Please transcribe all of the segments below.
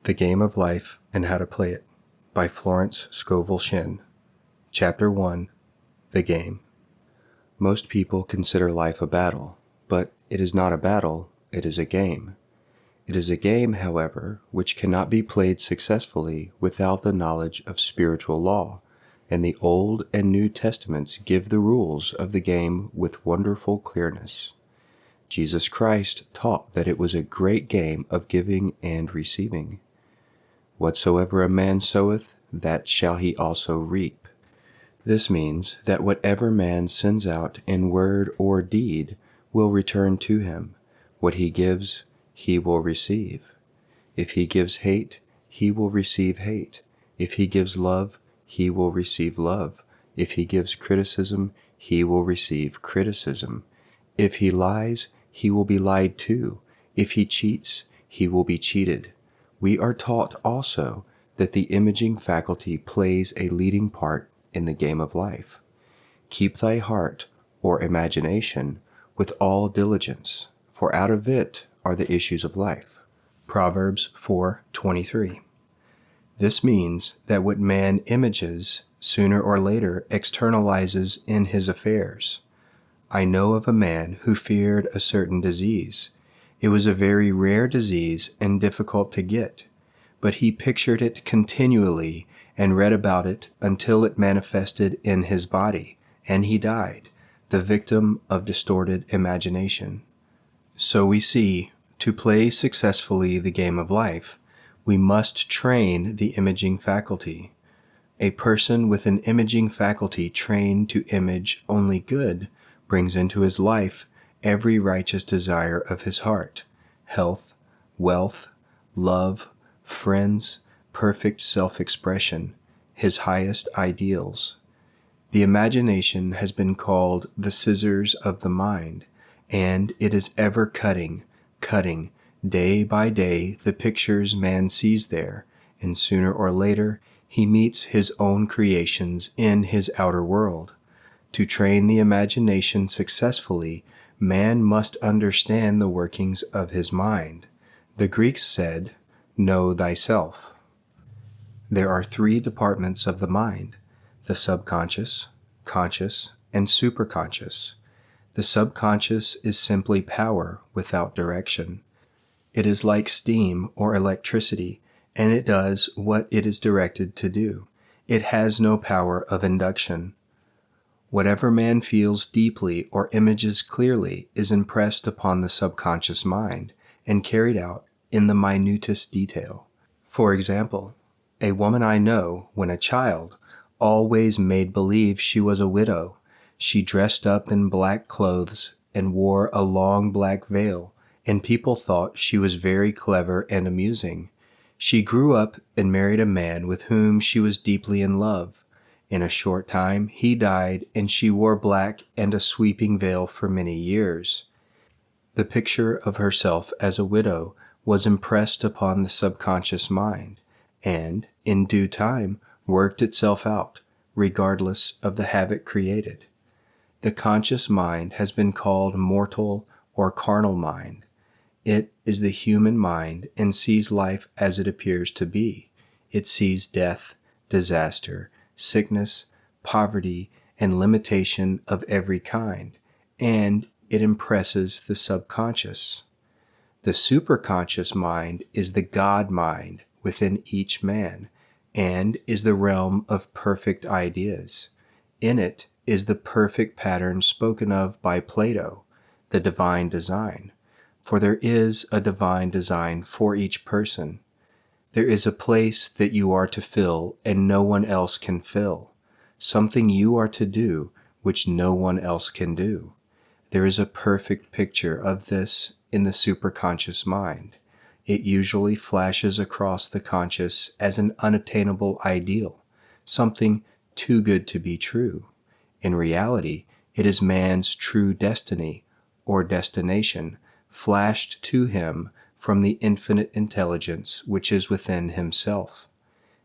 The Game of Life and How to Play It by Florence Scovel Shinn. Chapter 1. The Game. Most people consider life a battle, but it is not a battle, it is a game. It is a game, however, which cannot be played successfully without the knowledge of spiritual law, and the Old and New Testaments give the rules of the game with wonderful clearness. Jesus Christ taught that it was a great game of giving and receiving. Whatsoever a man soweth, that shall he also reap. This means that whatever man sends out in word or deed will return to him. What he gives, he will receive. If he gives hate, he will receive hate. If he gives love, he will receive love. If he gives criticism, he will receive criticism. If he lies, he will be lied to. If he cheats, he will be cheated. We are taught also that the imaging faculty plays a leading part in the game of life. Keep thy heart, or imagination, with all diligence, for out of it are the issues of life. Proverbs 4:23. This means that what man images, sooner or later externalizes in his affairs. I know of a man who feared a certain disease. It was a very rare disease and difficult to get, but he pictured it continually and read about it until it manifested in his body, and he died, the victim of distorted imagination. So we see, to play successfully the game of life, we must train the imaging faculty. A person with an imaging faculty trained to image only good brings into his life every righteous desire of his heart, health, wealth, love, friends, perfect self-expression, his highest ideals. The imagination has been called the scissors of the mind, and it is ever cutting, day by day the pictures man sees there, and sooner or later he meets his own creations in his outer world. To train the imagination successfully, man must understand the workings of his mind. The Greeks said, "Know thyself." There are three departments of the mind: the subconscious, conscious, and superconscious. The subconscious is simply power without direction. It is like steam or electricity, and it does what it is directed to do. It has no power of induction. Whatever man feels deeply or images clearly is impressed upon the subconscious mind and carried out in the minutest detail. For example, a woman I know, when a child, always made believe she was a widow. She dressed up in black clothes and wore a long black veil, and people thought she was very clever and amusing. She grew up and married a man with whom she was deeply in love. In a short time, he died, and she wore black and a sweeping veil for many years. The picture of herself as a widow was impressed upon the subconscious mind, and, in due time, worked itself out, regardless of the havoc created. The conscious mind has been called mortal or carnal mind. It is the human mind and sees life as it appears to be. It sees death, disaster, sickness, poverty, and limitation of every kind, and it impresses the subconscious. The superconscious mind is the God mind within each man, and is the realm of perfect ideas. In it is the perfect pattern spoken of by Plato, the divine design, for there is a divine design for each person. There is a place that you are to fill and no one else can fill, something you are to do which no one else can do. There is a perfect picture of this in the superconscious mind. It usually flashes across the conscious as an unattainable ideal, something too good to be true. In reality, it is man's true destiny, or destination, flashed to him from the infinite intelligence which is within himself.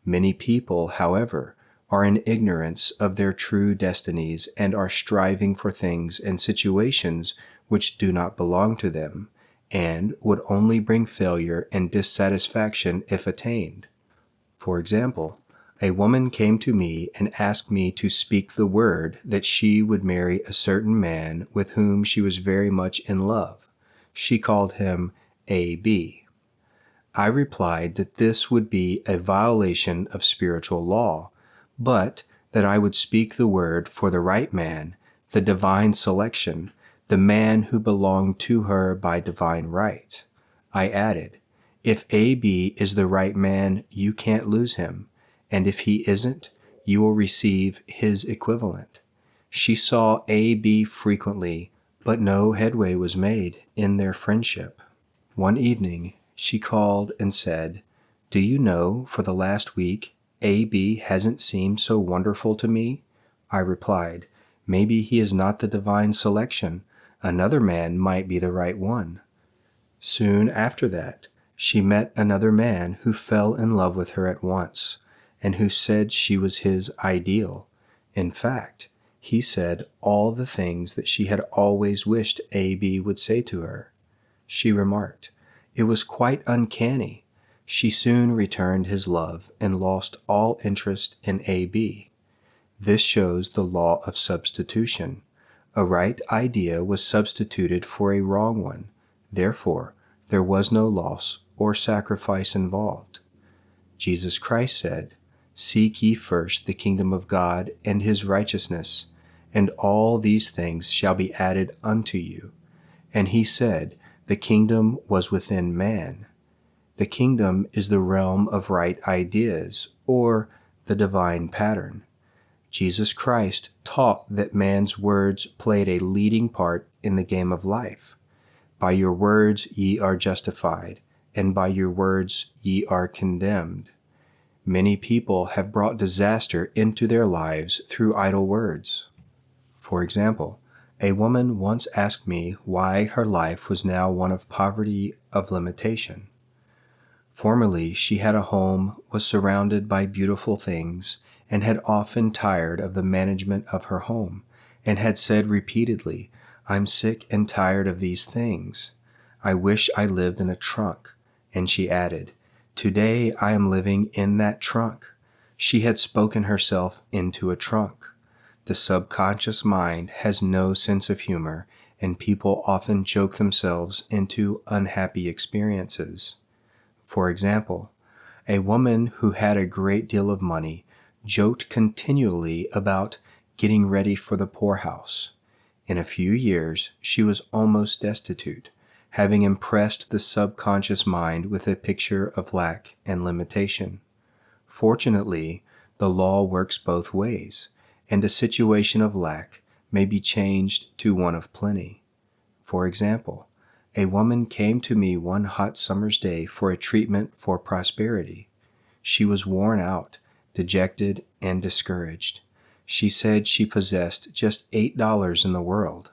Many people, however, are in ignorance of their true destinies and are striving for things and situations which do not belong to them, and would only bring failure and dissatisfaction if attained. For example, a woman came to me and asked me to speak the word that she would marry a certain man with whom she was very much in love. She called him A.B. I replied that this would be a violation of spiritual law, but that I would speak the word for the right man, the divine selection, the man who belonged to her by divine right. I added, if A.B. is the right man, you can't lose him, and if he isn't, you will receive his equivalent. She saw A.B. frequently, but no headway was made in their friendship. One evening, she called and said, "Do you know, for the last week, A.B. hasn't seemed so wonderful to me?" I replied, "Maybe he is not the divine selection. Another man might be the right one." Soon after that, she met another man who fell in love with her at once, and who said she was his ideal. In fact, he said all the things that she had always wished A.B. would say to her. She remarked, "It was quite uncanny." She soon returned his love and lost all interest in A.B. This shows the law of substitution. A right idea was substituted for a wrong one. Therefore, there was no loss or sacrifice involved. Jesus Christ said, "Seek ye first the kingdom of God and his righteousness, and all these things shall be added unto you." And he said, the kingdom was within man. The kingdom is the realm of right ideas, or the divine pattern. Jesus Christ taught that man's words played a leading part in the game of life. By your words ye are justified, and by your words ye are condemned. Many people have brought disaster into their lives through idle words. For example, a woman once asked me why her life was now one of poverty of limitation. Formerly she had a home, was surrounded by beautiful things, and had often tired of the management of her home, and had said repeatedly, "I'm sick and tired of these things. I wish I lived in a trunk." And she added, "Today I am living in that trunk." She had spoken herself into a trunk. The subconscious mind has no sense of humor, and people often joke themselves into unhappy experiences. For example, a woman who had a great deal of money joked continually about getting ready for the poorhouse. In a few years, she was almost destitute, having impressed the subconscious mind with a picture of lack and limitation. Fortunately, the law works both ways, and a situation of lack may be changed to one of plenty. For example, a woman came to me one hot summer's day for a treatment for prosperity. She was worn out, dejected, and discouraged. She said she possessed just $8 in the world.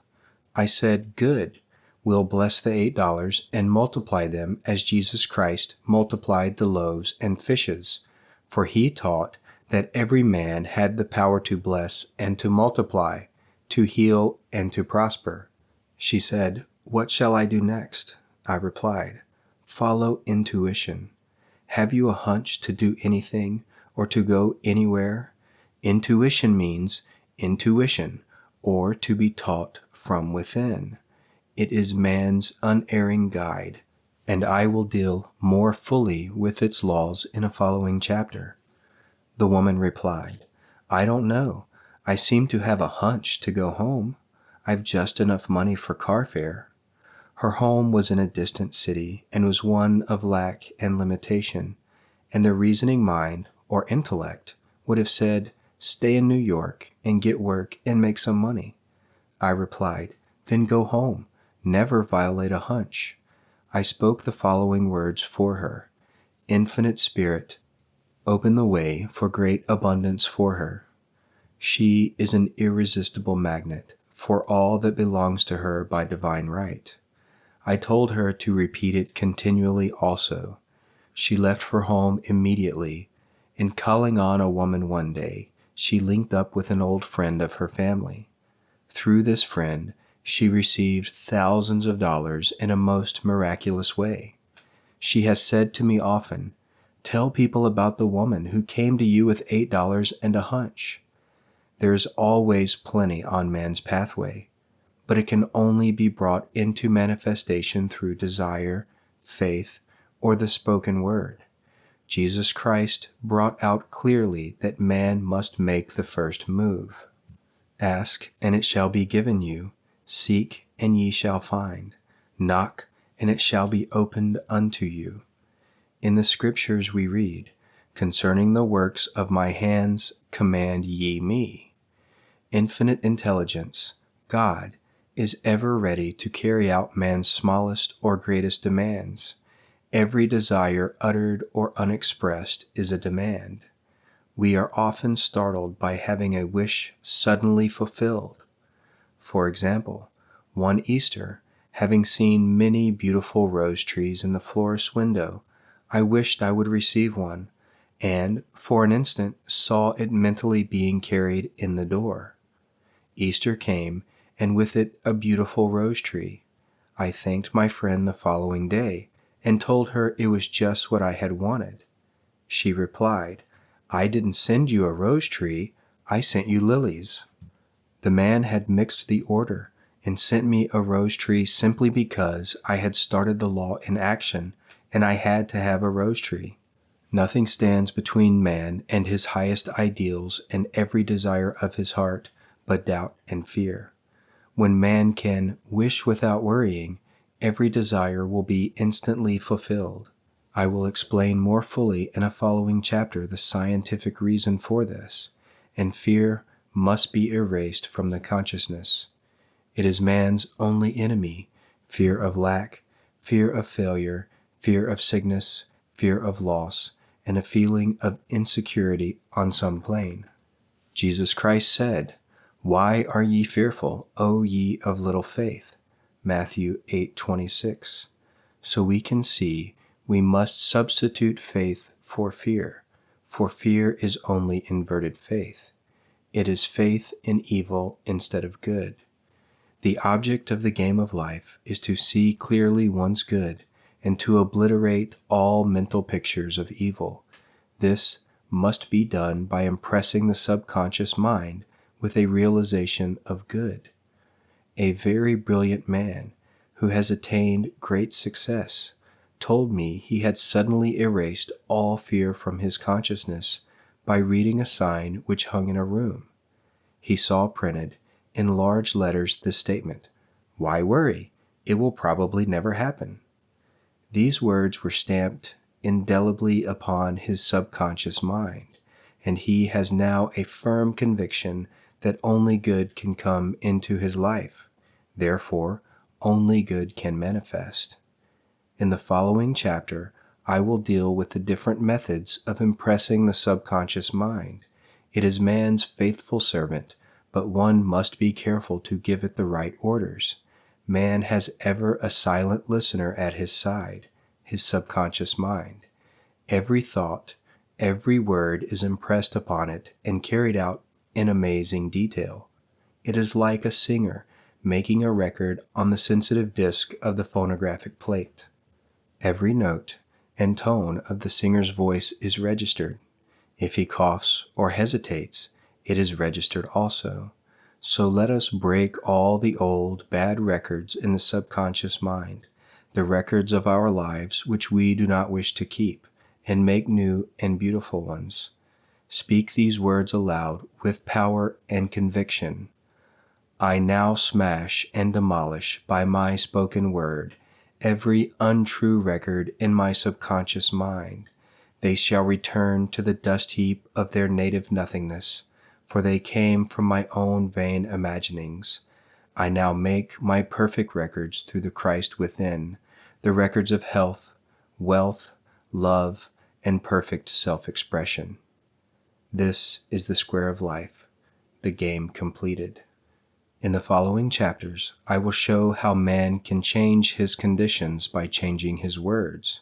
I said, "Good. We'll bless the $8 and multiply them as Jesus Christ multiplied the loaves and fishes, for he taught that every man had the power to bless and to multiply, to heal and to prosper." She said, "What shall I do next?" I replied, "Follow intuition. Have you a hunch to do anything or to go anywhere? Intuition means intuition, or to be taught from within. It is man's unerring guide, and I will deal more fully with its laws in a following chapter." The woman replied, "I don't know. I seem to have a hunch to go home. I've just enough money for car fare." Her home was in a distant city and was one of lack and limitation, and the reasoning mind, or intellect, would have said, "Stay in New York and get work and make some money." I replied, "Then go home. Never violate a hunch." I spoke the following words for her: "Infinite Spirit, open the way for great abundance for her." She is an irresistible magnet for all that belongs to her by divine right. I told her to repeat it continually also. She left for home immediately, and calling on a woman one day, she linked up with an old friend of her family. Through this friend, She received thousands of dollars in a most miraculous way. She has said to me often, "Tell people about the woman who came to you with $8 and a hunch." There is always plenty on man's pathway, but it can only be brought into manifestation through desire, faith, or the spoken word. Jesus Christ brought out clearly that man must make the first move. Ask, and it shall be given you. Seek, and ye shall find. Knock, and it shall be opened unto you. In the Scriptures we read, "Concerning the works of my hands command ye me." Infinite intelligence, God, is ever ready to carry out man's smallest or greatest demands. Every desire uttered or unexpressed is a demand. We are often startled by having a wish suddenly fulfilled. For example, one Easter, having seen many beautiful rose trees in the florist's window, I wished I would receive one, and for an instant saw it mentally being carried in the door. Easter came, and with it a beautiful rose tree. I thanked my friend the following day, and told her it was just what I had wanted. She replied, "I didn't send you a rose tree, I sent you lilies." The man had mixed the order and sent me a rose tree simply because I had started the law in action and I had to have a rose tree. Nothing stands between man and his highest ideals and every desire of his heart but doubt and fear. When man can wish without worrying, every desire will be instantly fulfilled. I will explain more fully in a following chapter the scientific reason for this, and fear must be erased from the consciousness. It is man's only enemy: fear of lack, fear of failure, fear of sickness, fear of loss, and a feeling of insecurity on some plane. Jesus Christ said, "Why are ye fearful, O ye of little faith?" Matthew 8:26. So we can see we must substitute faith for fear is only inverted faith. It is faith in evil instead of good. The object of the game of life is to see clearly one's good and to obliterate all mental pictures of evil. This must be done by impressing the subconscious mind with a realization of good. A very brilliant man who has attained great success told me he had suddenly erased all fear from his consciousness by reading a sign which hung in a room. He saw printed in large letters this statement, "Why worry? It will probably never happen." These words were stamped indelibly upon his subconscious mind, and he has now a firm conviction that only good can come into his life. Therefore, only good can manifest. In the following chapter, I will deal with the different methods of impressing the subconscious mind. It is man's faithful servant, but one must be careful to give it the right orders. Man has ever a silent listener at his side, his subconscious mind. Every thought, every word is impressed upon it and carried out in amazing detail. It is like a singer making a record on the sensitive disc of the phonographic plate. Every note and tone of the singer's voice is registered. If he coughs or hesitates, it is registered also. So let us break all the old, bad records in the subconscious mind, the records of our lives which we do not wish to keep, and make new and beautiful ones. Speak these words aloud with power and conviction. I now smash and demolish by my spoken word every untrue record in my subconscious mind. They shall return to the dust heap of their native nothingness, for they came from my own vain imaginings. I now make my perfect records through the Christ within, the records of health, wealth, love, and perfect self-expression. This is the square of life, the game completed. In the following chapters, I will show how man can change his conditions by changing his words.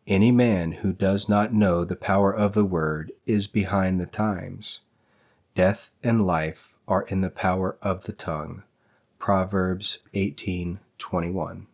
Any man who does not know the power of the word is behind the times. Death and life are in the power of the tongue. Proverbs 18:21.